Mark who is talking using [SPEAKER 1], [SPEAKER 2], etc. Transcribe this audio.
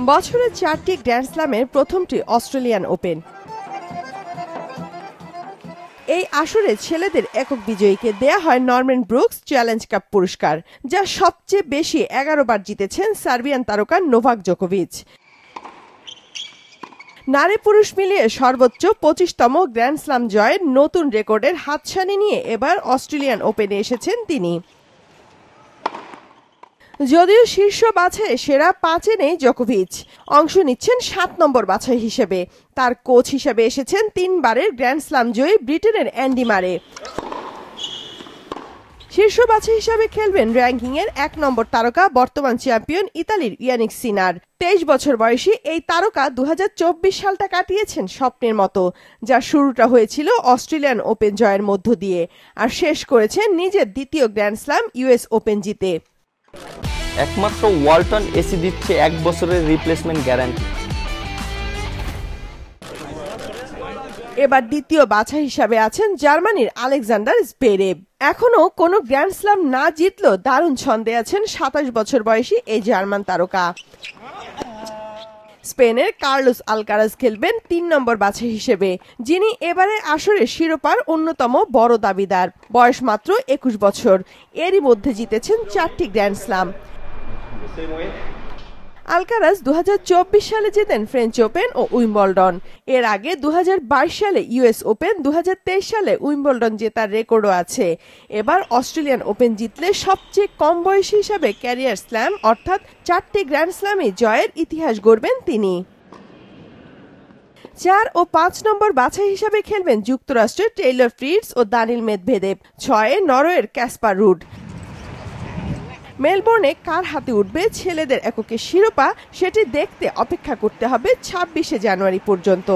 [SPEAKER 1] বছরে 4টি গ্র্যান্ড স্ল্যামের প্রথমটি অস্ট্রেলিয়ান ওপেন। এই আসরে ছেলেদের একক বিজয়ীকে দেয়া হয় নরম্যান ব্রুকস চ্যালেঞ্জ কাপ পুরস্কার, যা সবচেয়ে বেশি 11 বার জিতেছেন সার্বিয়ান তারকা নোভাক জোকোভিচ। নারী পুরুষ মিলিয়ে সর্বোচ্চ 25তম গ্র্যান্ড স্লাম জয়ের নতুন রেকর্ডের হাতছানি নিয়ে এবার অস্ট্রেলিয়ান ওপেনে এসেছেন তিনি। যদিও শীর্ষ বাছাইয়ে সেরা 5-এ নেই জোকোভিচ, অংশ নিচ্ছেন 7 নম্বর বাছাই হিসেবে। তার কোচ হিসেবে এসেছেন 3 বারের গ্র্যান্ড স্লাম জয়ী ব্রিটেনের অ্যান্ডি মারে। শীর্ষ বাছাই হিসাবে খেলবেন র্যাঙ্কিংয়ের 1 নম্বর তারকা বর্তমান চ্যাম্পিয়ন ইতালির ইয়ানিক সিনার। 23 বছর বয়সী এই তারকা 2024 সালটা কাটিয়েছেন স্বপ্নের মতো, যা শুরুটা হয়েছিল অস্ট্রেলিয়ান ওপেন জয়ের মধ্য দিয়ে, আর শেষ করেছেন নিজের দ্বিতীয় গ্র্যান্ড স্লাম ইউএস ওপেন জিতে।
[SPEAKER 2] একমাত্র ওয়ালটন এসি দিচ্ছে 1 বছরের রিপ্লেসমেন্ট গ্যারান্টি।
[SPEAKER 1] এবার দ্বিতীয় বাছাই হিসাবে আছেন জার্মানির আলেকজান্ডার জভেরেভ। এখনো কোনো গ্র্যান্ড স্লাম না জিতলেও দারুণ ছন্দে আছেন 27 বছর বয়সী এই জার্মান তারকা। স্পেনের কার্লোস আলকারাজ খেলবেন 3 নম্বর বাছাই হিসেবে, যিনি এবারের আসরের শিরোপার অন্যতম বড় দাবিদার। বয়স মাত্র 21 বছর, এরই মধ্যে জিতেছেন 4টি গ্র্যান্ড স্লাম। আলকারাজ 2024 সালে জেতেন ফ্রেঞ্চ ওপেন ও উইম্বলডন। এর আগে 2022 সালে ইউএস ওপেন, 2023 সালে উইম্বলডন জেতার রেকর্ডও আছে। এবার অস্ট্রেলিয়ান ওপেন জিতলে সবচেয়ে কম বয়সী হিসাবে ক্যারিয়ার স্ল্যাম অর্থাৎ 4টি গ্র্যান্ড স্ল্যামে জয়ের ইতিহাস গড়বেন তিনি। 4 ও 5 নম্বর বাছাই হিসাবে খেলবেন যুক্তরাষ্ট্রের টেইলর ফ্রিটজ ও দানিল মেদভেদেভ। 6-এ নরওয়ের ক্যাসপার রুড। মেলবোর্নে কার হাতে উঠবে ছেলেদের এককের শিরোপা, সেটি দেখতে অপেক্ষা করতে হবে 26শে জানুয়ারি পর্যন্ত।